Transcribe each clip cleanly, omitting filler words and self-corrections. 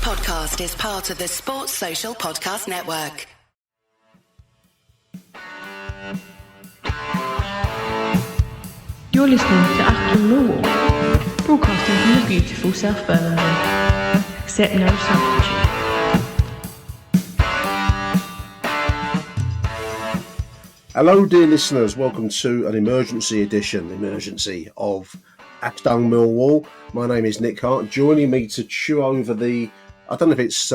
podcast is part of the Sports Social Podcast Network. You're listening to Achtung Millwall, broadcasting from the beautiful South Birmingham. Accept no substitute. Hello, dear listeners. Welcome to an emergency of Achtung Millwall. My name is Nick Hart. Joining me to chew over the, I don't know if it's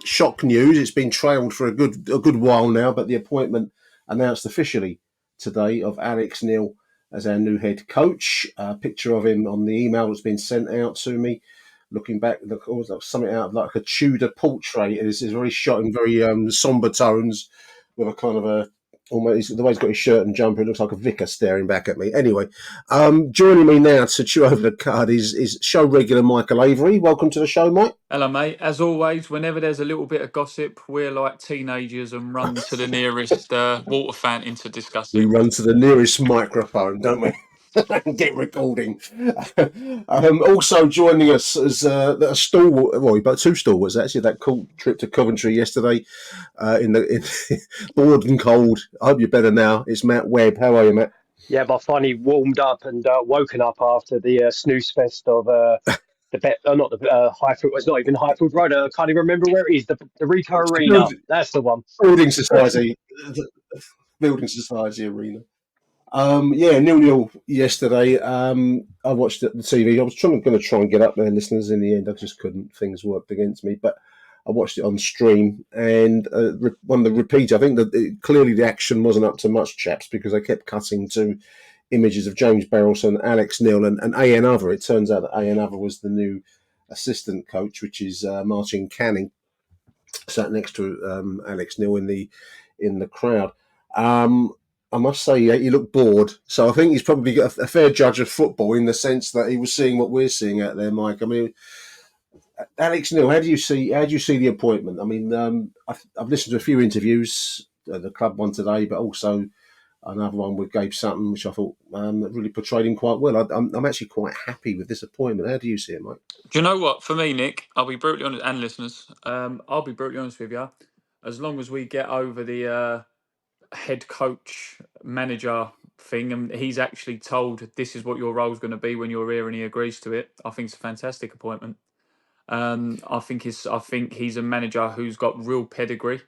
shock news. It's been trailed for a good while now, but the appointment announced officially today of Alex Neil as our new head coach. A picture of him on the email that's been sent out to me. Looking back, something out of like a Tudor portrait. It's very shot in very somber tones with a kind of a, almost the way he's got his shirt and jumper, it looks like a vicar staring back at me. Anyway, joining me now to chew over the card is show regular Michael Avery. Welcome to the show, Mike. Hello, mate. As always, whenever there's a little bit of gossip, we're like teenagers and run to the nearest water fountain to discuss it. We run to the nearest microphone, don't we? And get recording. Also joining us is a stalwart, well, but two stalwarts actually. That cool trip to Coventry yesterday in bored and cold. I hope you're better now. It's Matt Webb. How are you, Matt? Yeah, but I finally warmed up and woken up after the snooze fest of Highfield. It's not even Highfield Road. I can't even remember where it is. The Rico Arena. That's the one. Building Society Arena. 0-0 yesterday. I watched it on the TV. I was going to try and get up there, listeners. In the end, I just couldn't. Things worked against me. But I watched it on stream, and one of the repeats. I think that clearly the action wasn't up to much, chaps, because they kept cutting to images of James Barrelson, Alex Neil, and A.N. Other. It turns out that A.N. Other was the new assistant coach, which is Martin Canning, sat next to Alex Neil in the crowd. I must say he looked bored, so I think he's probably got a fair judge of football in the sense that he was seeing what we're seeing out there, Mike. I mean, Alex Neil, how do you see the appointment? I mean, I've listened to a few interviews, the club one today, but also another one with Gabe Sutton, which I thought really portrayed him quite well. I'm actually quite happy with this appointment. How do you see it, Mike? Do you know what? For me, Nick, I'll be brutally honest, and listeners, I'll be brutally honest with you. As long as we get over the head coach manager thing, and he's actually told this is what your role's going to be when you're here, and he agrees to it, I think it's a fantastic appointment. I think he's a manager who's got real pedigree,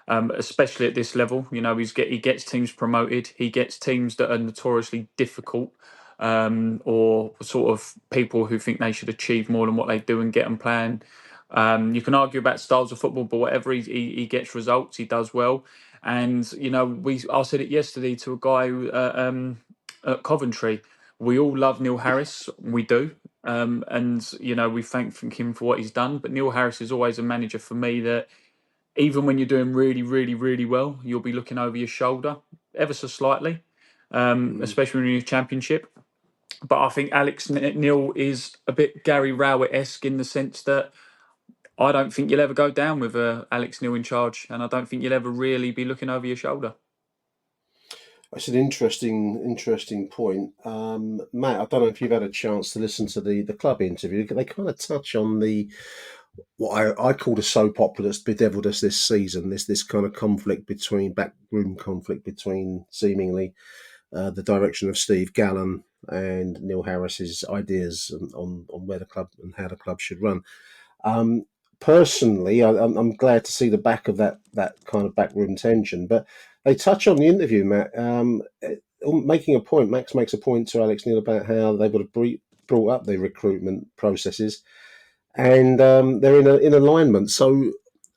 especially at this level. You know, he gets teams promoted. He gets teams that are notoriously difficult, or sort of people who think they should achieve more than what they do and get them playing. You can argue about styles of football, but whatever, he gets results. He does well. And, you know, I said it yesterday to a guy at Coventry. We all love Neil Harris. We do. And, you know, we thank him for what he's done. But Neil Harris is always a manager for me that even when you're doing really, really, really well, you'll be looking over your shoulder ever so slightly, especially when you're in a championship. But I think Alex Neil is a bit Gary Rowett-esque in the sense that I don't think you'll ever go down with Alex Neil in charge, and I don't think you'll ever really be looking over your shoulder. That's an interesting point. Matt, I don't know if you've had a chance to listen to the club interview. They kind of touch on what I call the soap opera that's bedeviled us this season, this kind of backroom conflict between seemingly the direction of Steve Gallen and Neil Harris's ideas on where the club and how the club should run. Personally, I'm glad to see the back of that kind of backroom tension. But they touch on the interview, Matt, making a point. Max makes a point to Alex Neil about how they've got to brought up their recruitment processes, and they're in alignment. So,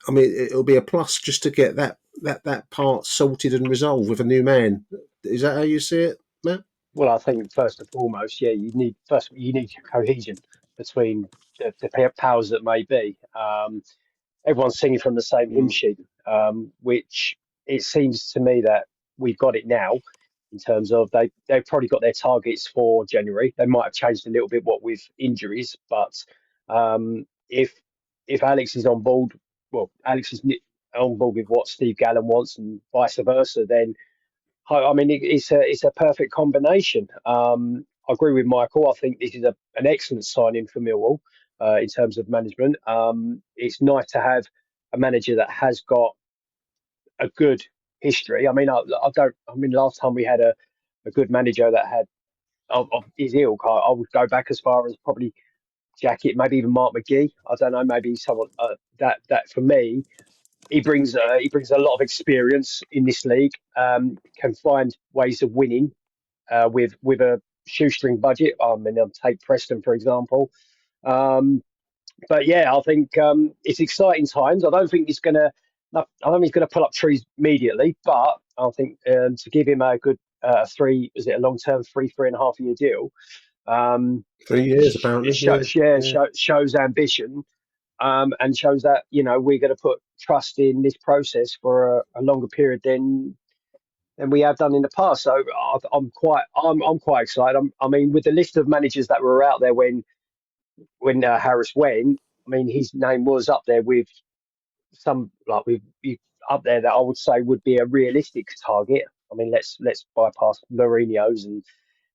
I mean, it'll be a plus just to get that part sorted and resolved with a new man. Is that how you see it, Matt? Well, I think first and foremost, yeah, you need cohesion between the powers that may be. Everyone's singing from the same hymn sheet, which it seems to me that we've got it now in terms of they've probably got their targets for January. They might have changed a little bit what with injuries, but if Alex is on board, well, Alex is on board with what Steve Gallen wants and vice versa, then I mean it's a perfect combination. I agree with Michael. I think this is an excellent signing for Millwall. in terms of management. It's nice to have a manager that has got a good history. I mean, I don't. I mean, last time we had a good manager that had of his ilk, I would go back as far as probably Jacket, maybe even Mark McGee. I don't know, maybe someone that for me, he brings a lot of experience in this league. Can find ways of winning with a shoestring budget. I mean, I'll take Preston for example. Um, but yeah, I think it's exciting times. I don't think he's gonna. I don't think he's going to pull up trees immediately, but I think to give him a good is it a long term 3.5 year deal? Um, 3 years apparently. Yeah. shows ambition, and shows that we're going to put trust in this process for a longer period than we have done in the past. So I'm quite excited. I mean, with the list of managers that were out there when Harris went, I mean, his name was up there with some like we up there that I would say would be a realistic target. I mean, let's bypass Mourinho's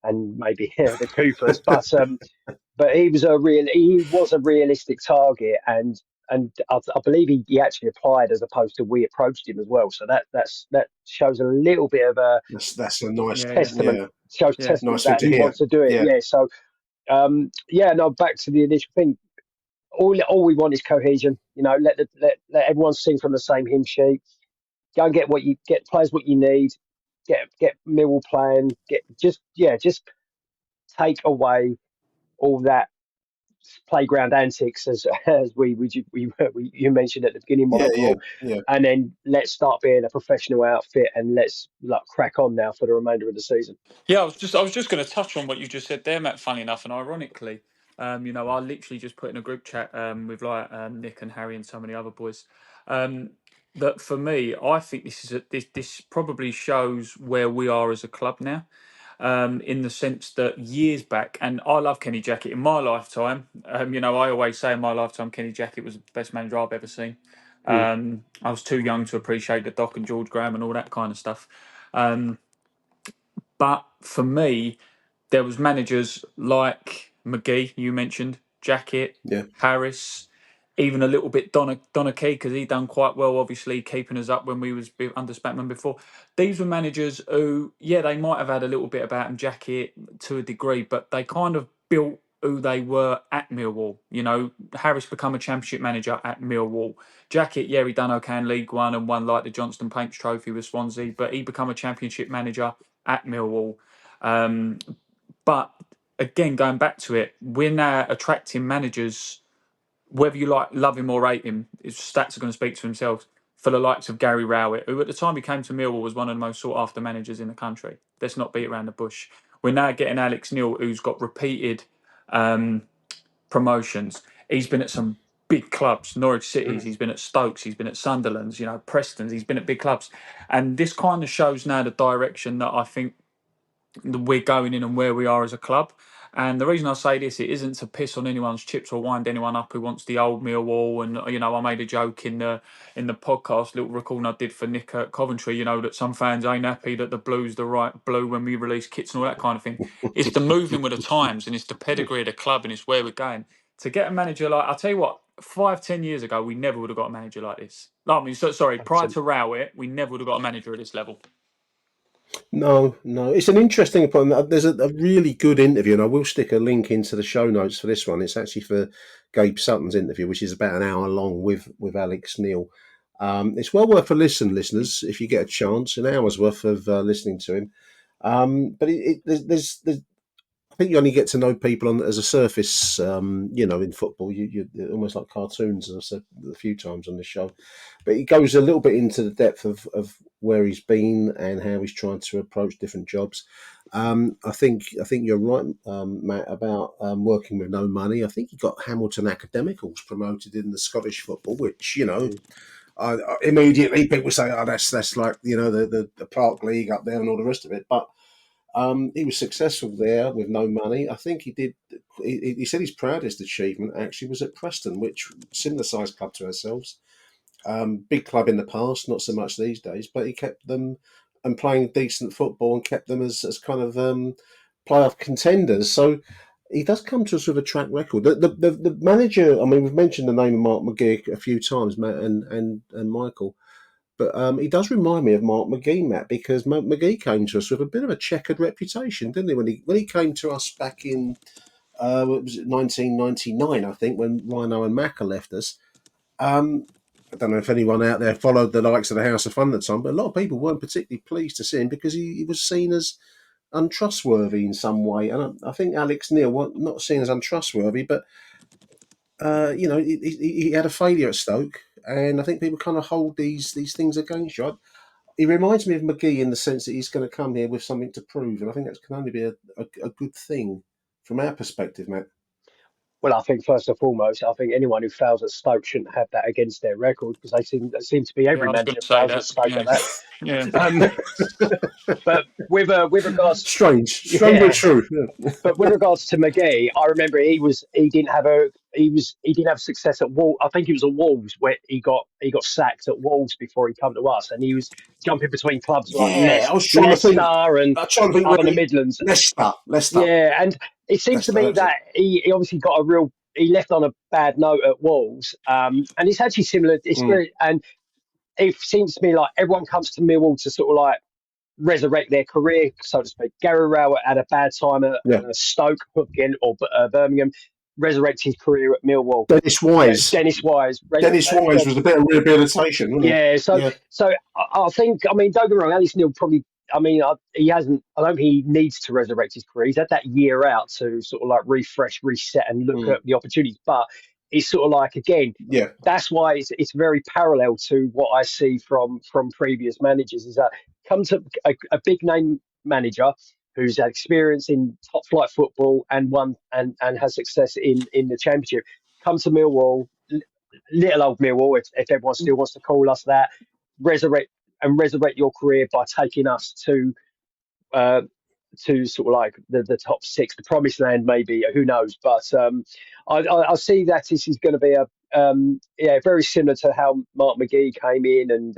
and maybe the Coopers, but he was a realistic target, and I believe he actually applied as opposed to we approached him as well. So that shows a little bit of a That's a nice, testament. yeah, Shows Yeah. testament nice thing that to he hear. wants to do it. Yeah, Yeah. So yeah. No, back to the initial thing. All we want is cohesion. Let everyone sing from the same hymn sheet. Go and get players what you need. Get Millwall playing. Just take away all that playground antics as you mentioned at the beginning, yeah, yeah, Michael, yeah. and then let's start being a professional outfit and let's crack on now for the remainder of the season. Yeah, I was just going to touch on what you just said there, Matt. Funny enough, and ironically, I literally just put in a group chat with Nick and Harry and so many other boys. Um, that for me, I think this probably shows where we are as a club now. In the sense that years back, and I love Kenny Jackett in my lifetime. I always say in my lifetime, Kenny Jackett was the best manager I've ever seen. Mm. I was too young to appreciate the Doc and George Graham and all that kind of stuff. But for me, there was managers like McGee, you mentioned, Jackett, Yeah. Harris, even a little bit Donachie, because he done quite well, obviously, keeping us up when we was under Spatman before. These were managers who, yeah, they might have had a little bit about them, Jackett, to a degree, but they kind of built who they were at Millwall. Harris become a championship manager at Millwall. Jackett, yeah, he done okay in League One and won like the Johnston Paints Trophy with Swansea, but he become a championship manager at Millwall. But again, going back to it, we're now attracting managers, whether you love him or hate him, his stats are going to speak for themselves. For the likes of Gary Rowett, who at the time he came to Millwall was one of the most sought after managers in the country. Let's not beat around the bush. We're now getting Alex Neil, who's got repeated promotions. He's been at some big clubs, Norwich City's, he's been at Stokes, he's been at Sunderland's, Preston's, he's been at big clubs. And this kind of shows now the direction that I think we're going in and where we are as a club. And the reason I say this, it isn't to piss on anyone's chips or wind anyone up who wants the old Millwall. And I made a joke in the podcast, little recording I did for Nick at Coventry. That some fans ain't happy that the blue's the right blue when we release kits and all that kind of thing. It's the moving with the times, and it's the pedigree of the club, and it's where we're going. To get a manager like, I'll tell you what, 5-10 years ago, we never would have got a manager like this. Prior to Rowett, we never would have got a manager at this level. No. It's an interesting point. There's a really good interview, and I will stick a link into the show notes for this one. It's actually for Gabe Sutton's interview, which is about an hour long with Alex Neil. It's well worth a listen, listeners, if you get a chance. An hour's worth of listening to him. But there's I think you only get to know people as a surface. In football, you're almost like cartoons, as I've said a few times on this show. But he goes a little bit into the depth of where he's been and how he's trying to approach different jobs. I think you're right, Matt, about working with no money. I think he got Hamilton Academicals promoted in the Scottish football, which I immediately people say, "Oh, that's like the Park League up there and all the rest of it," but. He was successful there with no money. I think he did. He said his proudest achievement actually was at Preston, which similar sized club to ourselves. Big club in the past, not so much these days, but he kept them and playing decent football and kept them as kind of playoff contenders. So he does come to a sort of track record. The manager, I mean, we've mentioned the name of Mark McGee a few times, Matt and Michael, but he does remind me of Mark McGee, Matt, because Mark McGee came to us with a bit of a checkered reputation, didn't he? When he came to us back in what was it, 1999, I think, when Rhino and Macca left us. I don't know if anyone out there followed the likes of the House of Fun at the time, but a lot of people weren't particularly pleased to see him because he was seen as untrustworthy in some way. And I think Alex Neil was not seen as untrustworthy, but he had a failure at Stoke, and I think people kind of hold these things against you. He reminds me of McGee in the sense that he's going to come here with something to prove, and I think that can only be a good thing from our perspective, Matt. Well, I think first and foremost, I think anyone who fails at Stoke shouldn't have that against their record because they seem to be Yeah, every I was going manager to say fails at that. Stoke Yeah, at that. yeah, Um, but with regards, Strange but yeah, true. Yeah. but with regards to McGee, I remember he didn't have success at Wolves. I think he was at Wolves where he got sacked at Wolves before he come to us, and he was jumping between clubs like Yeah, I was trying to think. Leicester and I was trying to think up where in the Midlands. Leicester. Yeah, and it seems to Leicester. me That's it. that he obviously got he left on a bad note at Wolves, and it's actually similar. Mm, And it seems to me like everyone comes to Millwall to sort of like resurrect their career, so to speak. Gary Rowett had a bad time at yeah. Stoke again or Birmingham, resurrect his career at Millwall. Dennis Yeah, Wise. Dennis Wise. Dennis Wise was a bit of rehabilitation, wasn't Yeah, he? so Yeah. so I think, I mean, don't get me wrong, Alex Neil probably, I mean, he hasn't. I don't think he needs to resurrect his career. He's had that year out to sort of like refresh, reset, and look Mm, at the opportunities. But it's sort of like, again, yeah. that's why it's very parallel to what I see from previous managers. Is that come to a big name manager who's had experience in top flight football and won and has success in the championship, come to Millwall, little old Millwall, if everyone still wants to call us that, resurrect your career by taking us uh, to sort of like the top six, the promised land, maybe, who knows? But I see that this is going to be very similar to how Mark McGee came in, and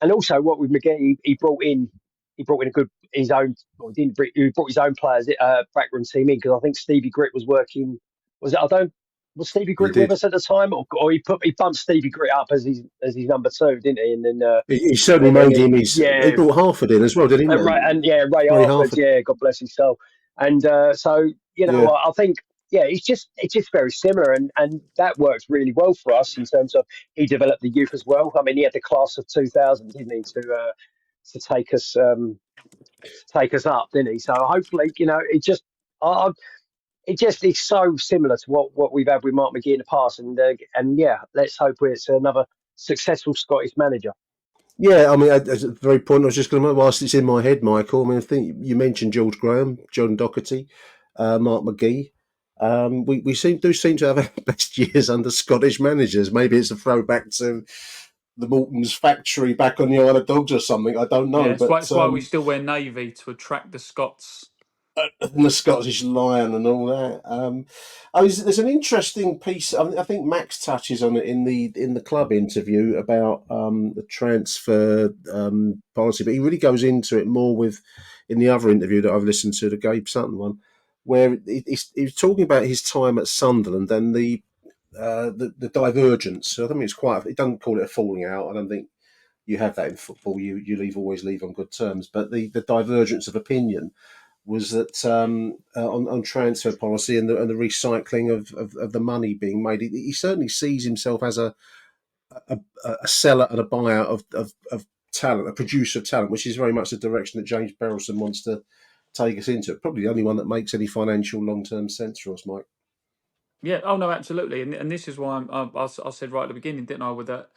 and also what with McGee, he brought in a good his own, or he brought his own players, backroom team in, because I think Stevie Gritt was working. Was it? I don't. Was Stevie He Gritt with did. us at the time, or he bumped Stevie Gritt up as his number two, didn't he? And then He certainly and then made him his. He yeah, brought Harford in as well, didn't Ray he? Ray Harford, Harford. yeah, God bless his soul. And so Yeah. I think it's just very similar, and that works really well for us in terms of he developed the youth as well. I mean, he had the class of 2000, didn't he, to take us up, didn't he? So hopefully, I, it just is so similar to what we've had with Mark McGee in the past, and yeah, let's hope it's another successful Scottish manager. Yeah, I mean, that's a very point. I was just going to, whilst it's in my head, Michael. I mean, I think you mentioned George Graham, John Docherty, Mark McGee. We seem to have our best years under Scottish managers. Maybe it's a throwback to the Morton's factory back on the Isle of Dogs or something. I don't yeah. know, It's why but it's why we still wear navy to attract the Scots. and the Scottish Lion and all that. There's an interesting piece. I think Max touches on it in the club interview about the transfer policy, but he really goes into it more with in the other interview that I've listened to, the Gabe Sutton one, where he's talking about his time at Sunderland and the divergence. I don't think it's quite. It doesn't call it a falling out. I don't think you have that in football. You always leave on good terms, but the divergence of opinion was that on transfer policy and the recycling of the money being made. He certainly sees himself as a seller and a buyer of talent, a producer of talent, which is very much the direction that James Berylson wants to take us into. Probably the only one that makes any financial long-term sense for us, Mike. Yeah. Oh no, absolutely. And this is why I said right at the beginning, didn't I? With that,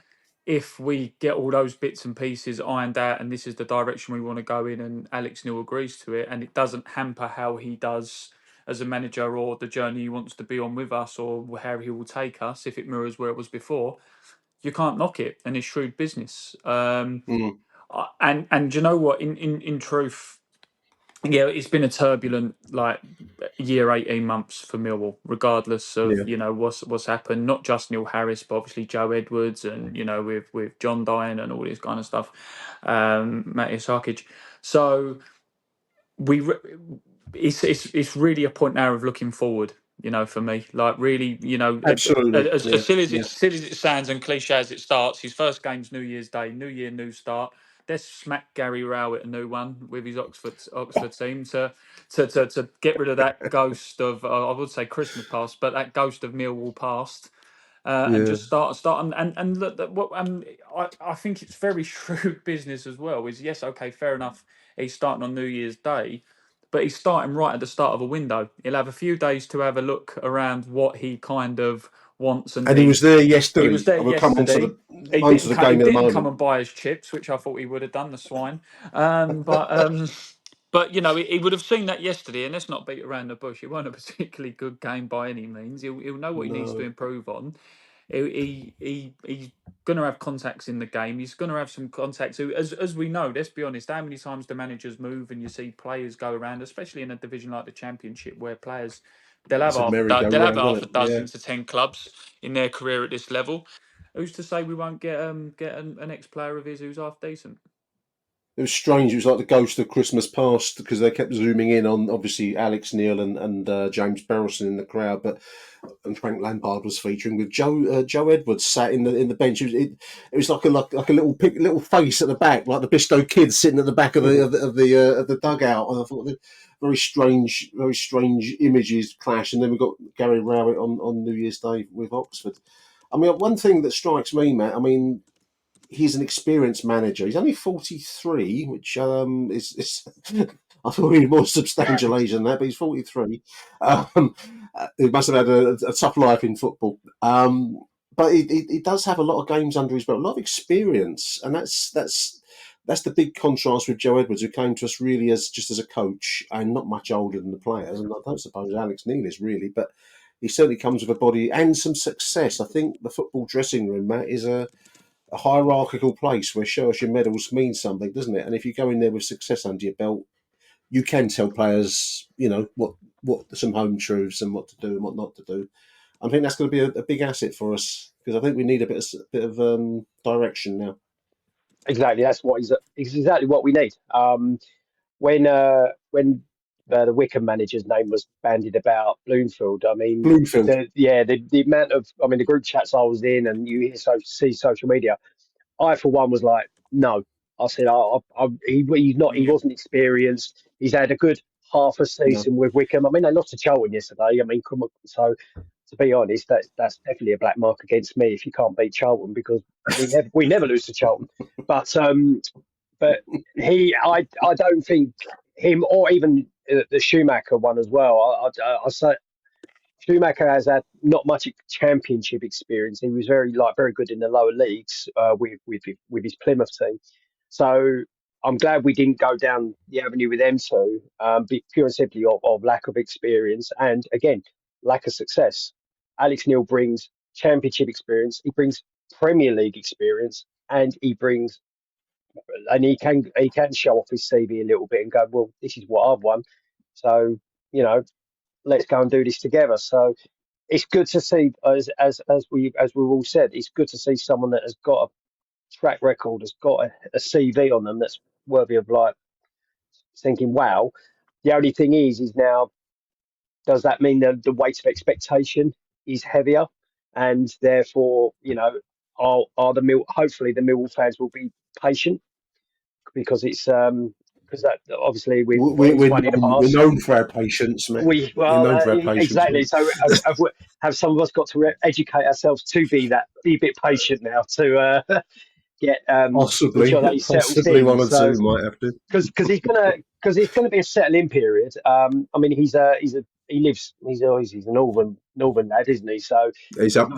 if we get all those bits and pieces ironed out, and this is the direction we want to go in, and Alex Neil agrees to it, and it doesn't hamper how he does as a manager or the journey he wants to be on with us or how he will take us, if it mirrors where it was before, you can't knock it, and it's shrewd business. Mm, And you know what? In truth, yeah, it's been a turbulent like year, 18 months for Millwall, regardless of yeah, what's happened. Not just Neil Harris, but obviously Joe Edwards, and with John Dine and all this kind of stuff, Matthias Harkage. So we it's really a point now of looking forward. For me, like really, Absolutely. as silly as Yeah. it sounds and cliche as it starts, his first game's New Year's Day, New Year, new start. Let's smack Gary Rowett a new one with his Oxford team to get rid of that ghost of I would say Christmas past, but that ghost of Millwall past. And Yeah. just start and look what I think it's very shrewd business as well. Is yes, okay, fair enough. He's starting on New Year's Day, but he's starting right at the start of a window. He'll have a few days to have a look around what he kind of wants and And he was needs. there He was yesterday. there I will come yesterday. onto the He game in a didn't come moment. and buy his chips, which I thought he would have done. The swine, but he would have seen that yesterday, and let's not beat around the bush. It wasn't a particularly good game by any means. He'll know what he needs to No, improve on. He's going to have contacts in the game. He's going to have some contacts who, as we know, let's be honest, how many times do managers move and you see players go around, especially in a division like the Championship, where players it's a they'll have merry-go-round, half a wasn't it? Yeah. dozen to 10 clubs in their career at this level. Who's to say we won't get an ex-player of his who's half decent? It was strange. It was like the ghost of Christmas past because they kept zooming in on obviously Alex Neil and James Barrelson in the crowd, and Frank Lampard was featuring with Joe Edwards sat in the bench. It was like a little face at the back, like the Bisto kid sitting at the back of the dugout. And I thought very strange images clash. And then we got Gary Rowett on New Year's Day with Oxford. I mean, one thing that strikes me, Matt. I mean, he's an experienced manager. He's only 43, which is I thought he was more substantial age than that, but he's 43. He must have had a tough life in football. But he does have a lot of games under his belt, a lot of experience, and that's the big contrast with Joe Edwards, who came to us really as a coach and not much older than the players. And I don't suppose Alex Neil is really, but he certainly comes with a body and some success. I think the football dressing room, Matt, is a hierarchical place where show us your medals means something, doesn't it? And if you go in there with success under your belt, you can tell players, what some home truths and what to do and what not to do. I think that's going to be a big asset for us because I think we need a bit of direction now. Exactly, that's exactly what we need. When the Wickham manager's name was bandied about Bloomfield, I mean, Bloomfield, the amount of, I mean, the group chats I was in, and you see social media. I, for one, was like, no. I said, he wasn't experienced. He's had a good half a no. season with Wickham. I mean, they lost to Charlton yesterday. I mean, come on. So, to be honest, that's definitely a black mark against me if you can't beat Charlton, because we never lose to Charlton. But I don't think him, or even the Schumacher one as well. I say Schumacher has had not much championship experience. He was very good in the lower leagues with his Plymouth team. So I'm glad we didn't go down the avenue with them two, pure and simply of lack of experience and, again, lack of success. Alex Neil brings championship experience. He brings Premier League experience, and he can show off his CV a little bit and go, well, this is what I've won. So, let's go and do this together. So it's good to see, as we've all said, it's good to see someone that has got a track record, has got a CV on them that's worthy of thinking, wow. The only thing is now, does that mean that the weight of expectation is heavier, and therefore, hopefully the Millwall fans will be patient, because it's because that obviously we've won in the We're past. known for our patience, mate. We're known for our patience. Exactly. So have some of us got to educate ourselves to be a bit patient now to get ensure that he settles Possibly in. one or So two might have to. because it's gonna be a settling period. I mean, he's a northern lad, isn't he? So He's up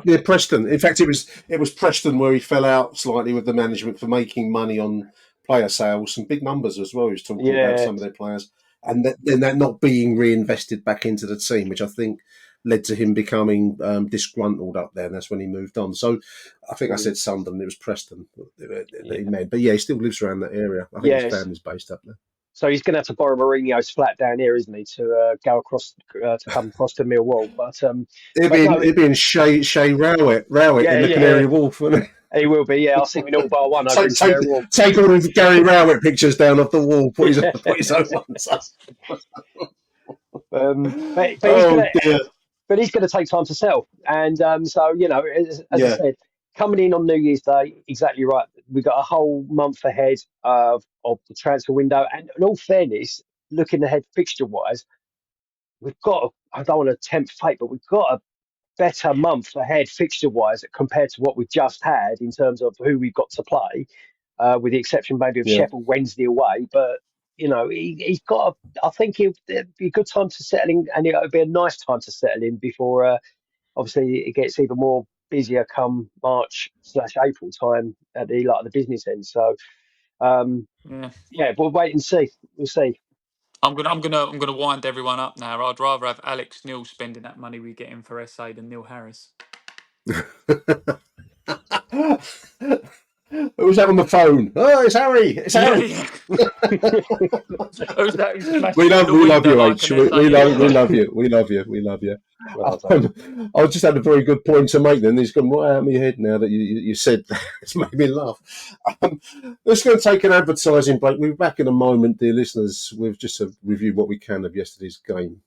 near Preston. In fact, it was Preston where he fell out slightly with the management for making money on player sales, some big numbers as well. He was talking about some of their players, and then that not being reinvested back into the team, which I think led to him becoming disgruntled up there, and that's when he moved on. So I think I said Sunderland, it was Preston that he meant. But yeah, he still lives around that area. I think his family's based up there. So he's going to have to borrow Mourinho's flat down here, isn't he, to go across to come across to Millwall? But it'd be in Shea Rowett in the Canary Wharf, wouldn't it? He will be. Yeah, I'll see him in all bar one over in take Canary Wharf. all of Gary Rowett pictures down off the wall. Put his own ones up. But he's Oh gonna. dear. But he's going to take time to sell. And so, as I Yeah. said, coming in on New Year's Day, exactly right. We've got a whole month ahead of the transfer window. And in all fairness, looking ahead fixture wise, I don't want to tempt fate, but we've got a better month ahead fixture wise compared to what we've just had in terms of who we've got to play, with the exception maybe of Yeah. Sheffield Wednesday away. But, he's got, I think it'd be a good time to settle in, and it'll be a nice time to settle in before. Obviously, it gets even more busier come March/April time at the business end. So, Yeah. we'll wait and see. We'll see. I'm gonna wind everyone up now. I'd rather have Alex Neil spending that money we get in for SA than Neil Harris. Who's that on the phone? Oh, it's Harry. It's Harry. Yeah. Who's that who smashed We through love the you, window like H. an SA We love Millwall? you. We love you. We love you. Well done. I just had a very good point to make. Then it's gone right out of my head now that you said that. It's made me laugh. Let's go and take an advertising break. We'll be back in a moment, dear listeners. We've just reviewed what we can of yesterday's game.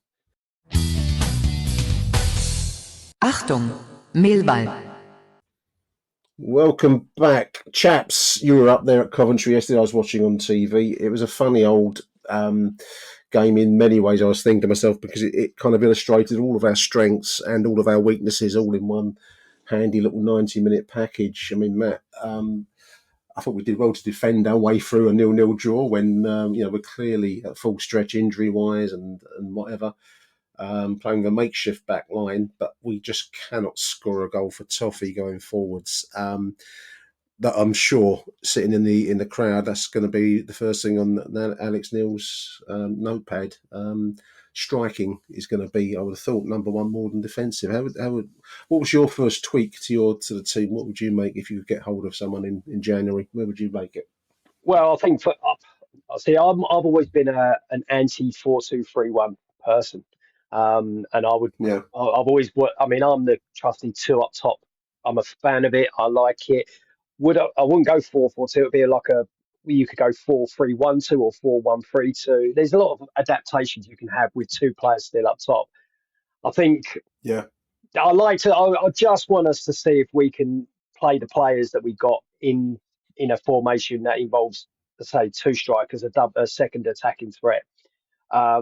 Achtung, Millwall. Welcome back, chaps. You were up there at Coventry yesterday. I was watching on TV. It was a funny old game in many ways. I was thinking to myself, because it kind of illustrated all of our strengths and all of our weaknesses all in one handy little 90-minute package. I mean, Matt, I thought we did well to defend our way through a 0-0 draw when we're clearly at full stretch injury-wise and whatever. Playing with a makeshift back line, but we just cannot score a goal for toffee going forwards. That I'm sure sitting in the crowd, that's going to be the first thing on Alex Neil's notepad. Striking is going to be, I would have thought, number one more than defensive. What was your first tweak to the team? What would you make if you could get hold of someone in January? Where would you make it? Well, I think I've always been an anti 4-2-3-1 person, and Yeah. I've always I mean, I'm the trusty two up top. I'm a fan of it. I like it. I wouldn't go 4-4-2. It'd be like you could go 4-3-1-2 or 4-1-3-2. There's a lot of adaptations you can have with two players still up top. I think Yeah. I just want us to see if we can play the players that we got in a formation that involves, let's say, two strikers, a second attacking threat. I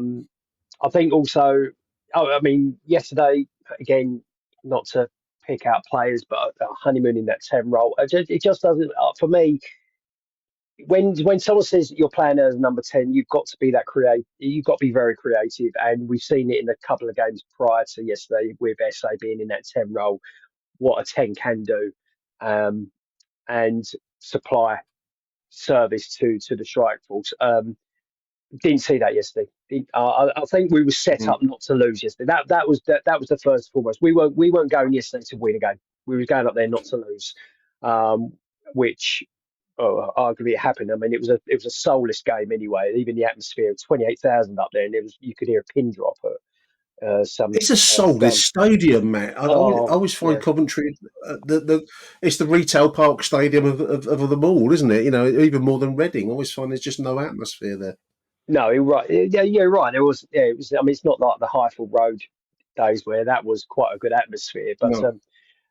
think also, I mean, yesterday, again, not to pick out players, but honeymoon in that 10 role, it just doesn't, for me, when someone says you're playing as number 10, you've got to be that creative. You've got to be very creative. And we've seen it in a couple of games prior to yesterday with SA being in that 10 role, what a 10 can do, and supply service to the strike force. Didn't see that yesterday. I think we were set up not to lose yesterday. That was the first and foremost. We weren't going yesterday to win a game. We were going up there not to lose, which arguably it happened. I mean, it was a soulless game anyway. Even the atmosphere, 28,000 up there, and you could hear a pin drop at some. It's a soulless stadium, Matt. I always find Yeah. Coventry it's the retail park stadium of them all, isn't it? Even more than Reading. I always find there's just no atmosphere there. No, you're right. Yeah, you're right. It was. Yeah, it was. I mean, it's not like the Highfield Road days where that was quite a good atmosphere, but No,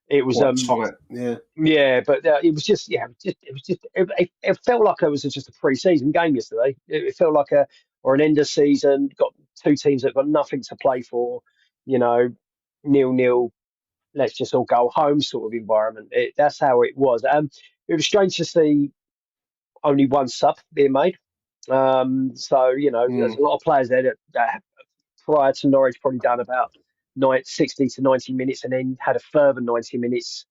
it was. quite tight. Yeah. Yeah, but it was just. Yeah, it felt like it was just a pre-season game yesterday. It felt like an end of season. Got two teams that got nothing to play for. 0-0. Let's just all go home sort of environment. That's how it was. It was strange to see only one sub being made. So there's a lot of players there that prior to Norwich probably done about 60 to 90 minutes, and then had a further 90 minutes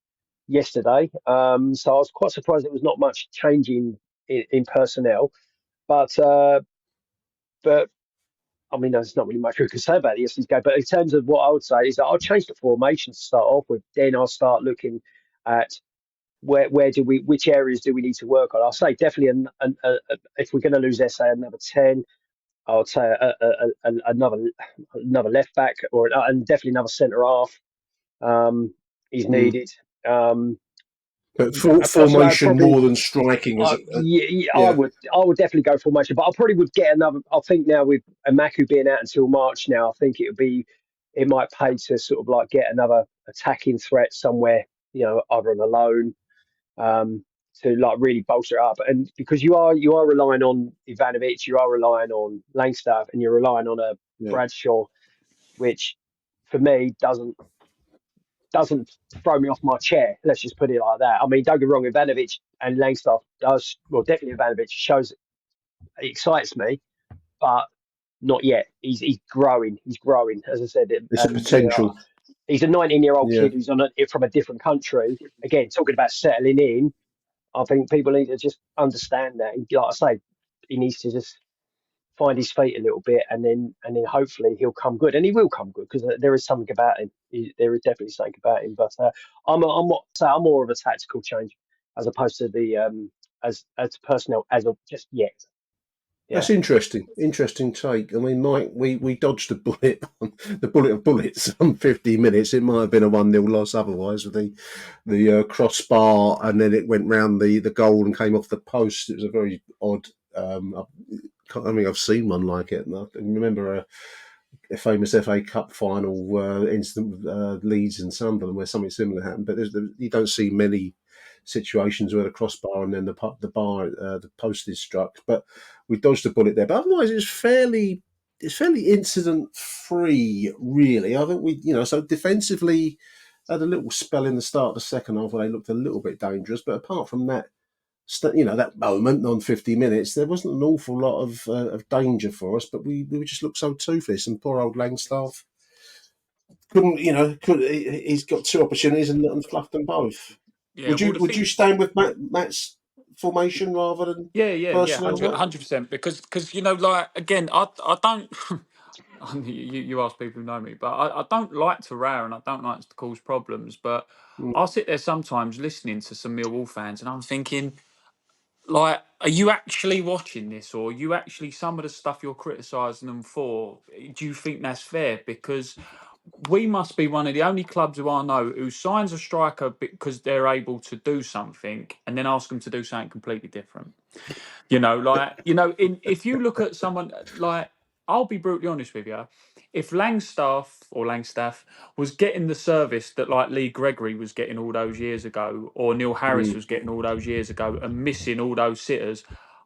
yesterday. So I was quite surprised there was not much change in personnel, but I mean, there's not really much we can say about yesterday's game. But in terms of what I would say is that I'll change the formation to start off with. Then I'll start looking at which areas do we need to work on. I'll say definitely if we're going to lose SA, another 10. I would say another left back, and definitely another centre half is needed. But personally, I'd formation probably, more than striking, is it? yeah, Yeah, I would definitely go formation, but I probably would get another. I think now with Amaku being out until March now, I think it might pay to sort of like get another attacking threat somewhere, either on a loan, to like really bolster it up. And because you are relying on Ivanovic, you are relying on Langstaff, and you're relying on a yeah. Bradshaw, which for me doesn't throw me off my chair. Let's just put it like that. I mean, don't get me wrong, Ivanovic and Langstaff does, well, definitely Ivanovic shows, it excites me, but not yet. He's growing. He's growing, as I said, It's a and potential. he's a 19-year-old Yeah. kid who's from a different country. Again, talking about settling in, I think people need to just understand that. Like I say, he needs to just find his feet a little bit, and then hopefully he'll come good, and he will come good because there is something about him. There is definitely something about him. But I'm more of a tactical change as opposed to the as personnel as of just yet. Yeah, That's interesting. Interesting take. I mean, Mike, we dodged a bullet, the bullet of bullets on 50 minutes. It might have been a 1-0 loss otherwise with the crossbar, and then it went round the goal and came off the post. It was a very odd. I mean, I've seen one like it. And I can remember a famous FA Cup final incident with Leeds and Sunderland where something similar happened. But you don't see many situations where the crossbar and then the post is struck. But we dodged a bullet there. But otherwise, it's fairly incident free, really. I think so defensively had a little spell in the start of the second half where they looked a little bit dangerous. But apart from that, that moment on 50 minutes, there wasn't an awful lot of danger for us, but we just looked so toothless. And poor old Langstaff couldn't, he's got two opportunities and fluffed them both. Yeah, Would well, you the would you thing, stand with Matt's formation rather than yeah, personnel? What? 100%, because like again, I don't. You ask people who know me, but I don't like to row and I don't like to cause problems. But Mm, I'll sit there sometimes listening to some Millwall fans, and I'm thinking, like, are you actually watching this, or are you actually some of the stuff you're criticising them for? Do you think that's fair? Because we must be one of the only clubs who I know who signs a striker because they're able to do something, and then ask them to do something completely different. If you look at someone like, I'll be brutally honest with you, if Langstaff was getting the service that like Lee Gregory was getting all those years ago, or Neil Harris mm, was getting all those years ago, and missing all those sitters,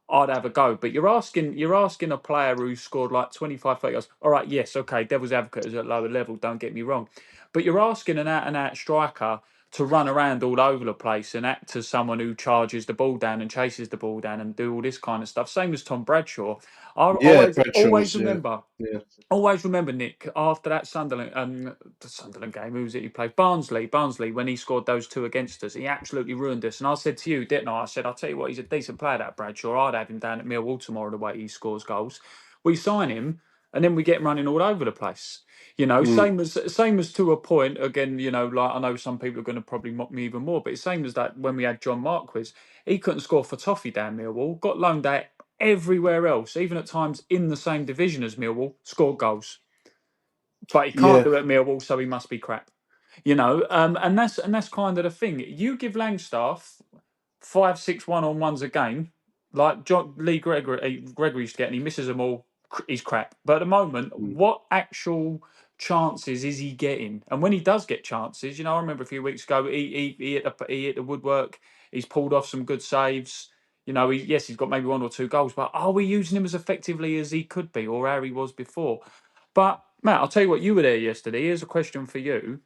I'd have a go. But you're asking a player who scored like 25, 30 yards. All right, yes, okay, devil's advocate is at lower level, don't get me wrong. But you're asking an out and out striker to run around all over the place and act as someone who charges the ball down and chases the ball down and do all this kind of stuff. Same as Tom Bradshaw. I yeah, always always Bradshaw's. Yeah, remember yeah. Always remember, Nick, after that the Sunderland game, who was it he played? Barnsley, when he scored those two against us, he absolutely ruined us. And I said to you, didn't I? I said, I'll tell you what, he's a decent player, that Bradshaw. I'd have him down at Millwall tomorrow the way he scores goals. We sign him, and then we get him running all over the place. Mm, Same as to a point. Again, like I know some people are going to probably mock me even more, but it's same as that when we had John Marquis, he couldn't score for toffee down Millwall, got loaned out everywhere else, even at times in the same division as Millwall, scored goals. But he can't yeah, do it at Millwall, so he must be crap. And that's kind of the thing. You give Langstaff 5, 6 one-on-ones a game, like Lee Gregory used to get, and he misses them all. He's crap. But at the moment, mm, what actual chances is he getting? And when he does get chances, I remember a few weeks ago, he hit the woodwork. He's pulled off some good saves. He's got maybe 1 or 2 goals, but are we using him as effectively as he could be, or how he was before? But Matt, I'll tell you what, you were there yesterday. Here's a question for you,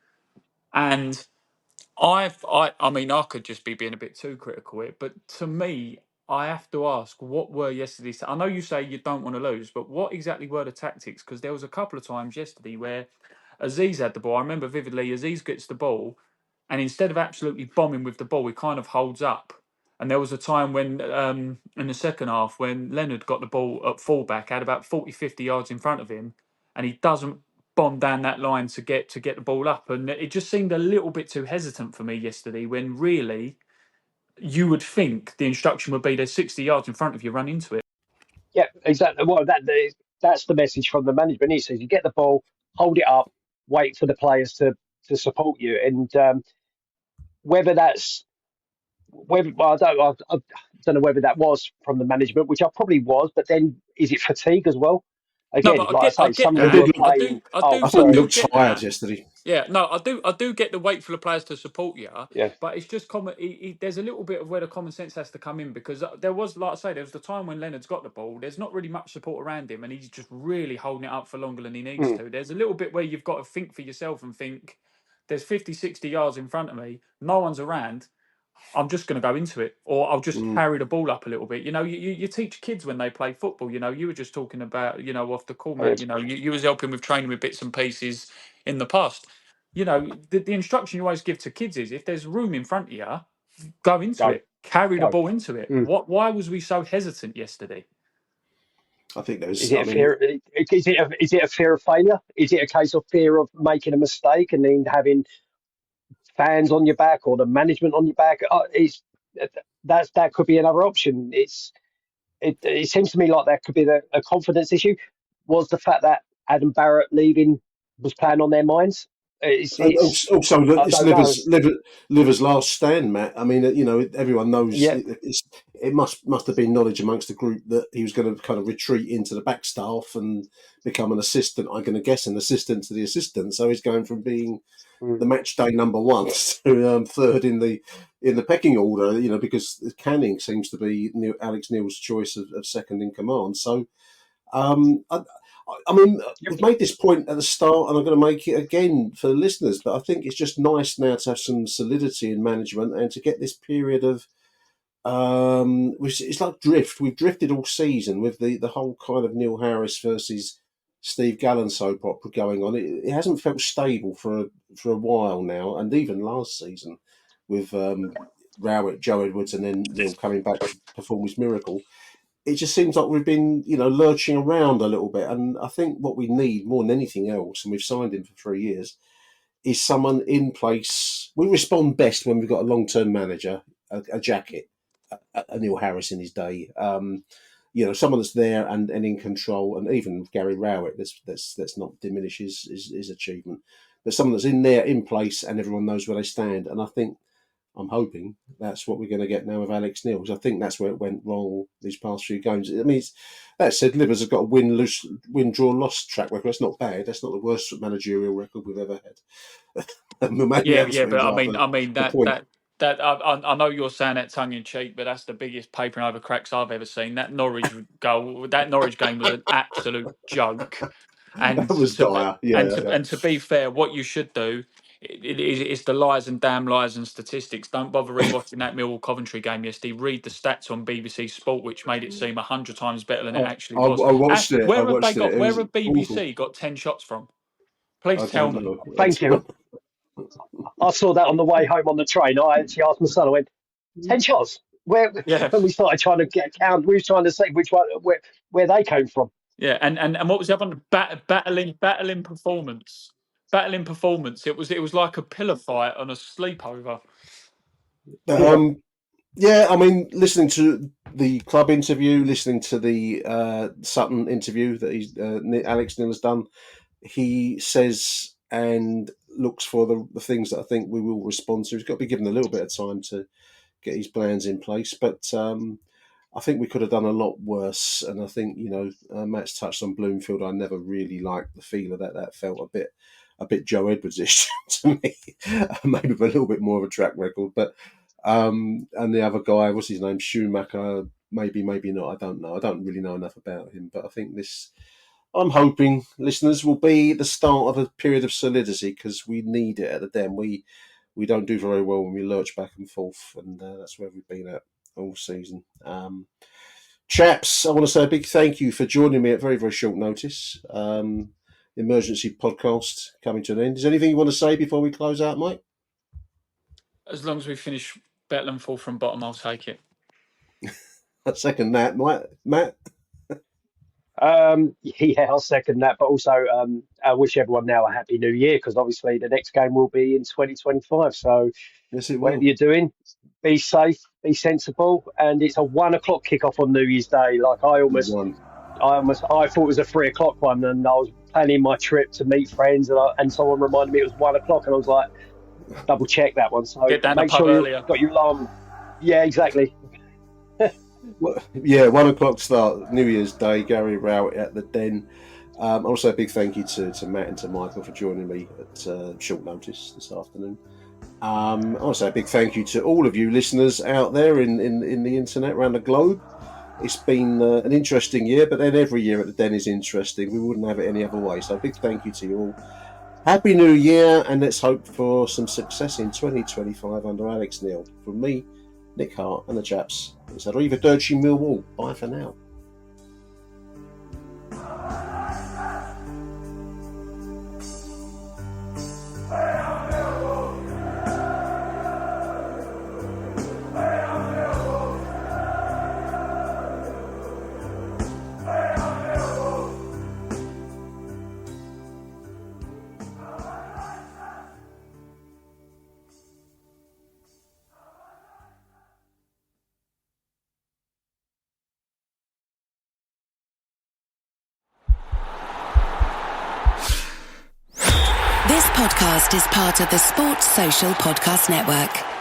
and I mean, I could just be being a bit too critical here, but to me, I have to ask, what were yesterday's? I know you say you don't want to lose, but what exactly were the tactics? Because there was a couple of times yesterday where Aziz had the ball. I remember vividly, Aziz gets the ball, and instead of absolutely bombing with the ball, he kind of holds up. And there was a time when, in the second half, when Leonard got the ball at fullback, had about 40, 50 yards in front of him, and he doesn't bomb down that line to get the ball up. And it just seemed a little bit too hesitant for me yesterday, when really you would think the instruction would be there's 60 yards in front of you, run into it. yeah, exactly. Well, that's the message from the management. He says you get the ball, hold it up, wait for the players to support you, and whether that's I don't know whether that was from the management, which I probably was, but then is it fatigue as well? No, Again, but like I I say, get some of them did that. were look, playing. Oh, I thought I he sorry. do looked get tired that. yesterday. Yeah, no, I do get the wait for the players to support you, Yeah. but it's just common. There's a little bit of where the common sense has to come in because there was, like I say, there was the time when Leonard's got the ball. There's not really much support around him, and he's just really holding it up for longer than he needs Mm, to. There's a little bit where you've got to think for yourself and think, there's 50, 60 yards in front of me, no one's around. I'm just going to go into it, or I'll just Mm. carry the ball up a little bit. You teach kids when they play football. You were just talking about, off the call, yeah. Matt. You was helping with training with bits and pieces in the past. The instruction you always give to kids is if there's room in front of you, go into Go, it, carry the go. ball into it. Mm. Why was we so hesitant yesterday? I think there Is was. it I a mean, fear? Is it a fear of failure? Is it a case of fear of making a mistake and then having fans on your back or the management on your back? That could be another option. It seems to me like that could be a confidence issue. Was the fact that Adam Barrett leaving was playing on their minds? and also, I it's don't know. Liver's last stand, Matt. I mean, everyone knows Yeah. it must have been knowledge amongst the group that he was going to kind of retreat into the back staff and become an assistant. I'm going to guess an assistant to the assistant. So he's going from being Mm. the match day number one to third in the pecking order. Because Canning seems to be Alex Neil's choice of second in command. So. I mean, we've made this point at the start, and I'm going to make it again for the listeners. But I think it's just nice now to have some solidity in management and to get this period of. It's like drift. We've drifted all season with the whole kind of Neil Harris versus Steve Gallen soap opera going on. It hasn't felt stable for a while now, and even last season with Rowett, Joe Edwards, and then Neil coming back to perform his miracle. It just seems like we've been, lurching around a little bit. And I think what we need more than anything else, and we've signed him for 3 years, is someone in place. We respond best when we've got a long-term manager, a jacket, a Neil Harris in his day. Someone that's there and in control, and even Gary Rowett. Let's not diminish his achievement, but someone that's in there, in place, and everyone knows where they stand. And I'm hoping that's what we're going to get now with Alex Neil, because I think that's where it went wrong these past few games. I mean, that said, Livers have got a win, draw, loss track record. That's not bad. That's not the worst managerial record we've ever had. Maybe Yeah, that's yeah, but half I mean the point. I know you're saying that tongue in cheek, but that's the biggest papering over cracks I've ever seen. That Norwich game was an absolute joke. And That was dire. Yeah. to be fair, what you should do it's the lies and damn lies and statistics. Don't bother rewatching that Millwall Coventry game yesterday. Read the stats on BBC Sport, which made it seem 100 times better than it actually was. I watched it. I Where have they watched it. got? It Where was have awful. BBC got 10 shots from? Please I tell don't me. know. Thank you. I saw that on the way home on the train. I actually asked my son. I went, 10 shots. Where? Yeah. When we started trying to get count, we were trying to say which one, where they came from. Yeah, and what was the other one? Battling performance. Battling performance. It was like a pillar fight on a sleepover. Yeah, I mean, listening to the club interview, listening to the Sutton interview that Alex Neil has done, he says and looks for the things that I think we will respond to. He's got to be given a little bit of time to get his plans in place, but I think we could have done a lot worse. And I think Matt's touched on Bloomfield. I never really liked the feel of that. That felt a bit Joe Edwards-ish to me, maybe with a little bit more of a track record, but. And the other guy, what's his name? Schumacher, maybe not. I don't know. I don't really know enough about him. But I think I'm hoping, listeners, will be the start of a period of solidity, because we need it at the Den. We don't do very well when we lurch back and forth, and that's where we've been at all season. Chaps, I want to say a big thank you for joining me at very, very short notice. Emergency podcast coming to an end. Is there anything you want to say before we close out, Mike? As long as we finish better than fall from bottom, I'll take it. I second that, Matt. Yeah, I'll second that. But also, I wish everyone now a happy new year, because obviously the next game will be in 2025. So Yes, it will. whatever you're doing, be safe, be sensible, and it's a 1 o'clock kickoff on New Year's Day. Like I thought it was a 3 o'clock one, and I was planning my trip to meet friends, and someone reminded me it was 1 o'clock, and I was like, double check that one. So Get down make the pub sure earlier. you've got your alarm. Yeah, exactly. Well, yeah, 1 o'clock start, New Year's Day, Gary Rowett at the Den. Also, a big thank you to Matt and to Michael for joining me at short notice this afternoon. Also, a big thank you to all of you listeners out there in the internet around the globe. It's been an interesting year, but then every year at the Den is interesting. We wouldn't have it any other way. So, a big thank you to you all. Happy New Year, and let's hope for some success in 2025 under Alex Neil. From me, Nick Hart, and the chaps, it's Arrivederci Millwall. Bye for now. This podcast is part of the Sports Social Podcast Network.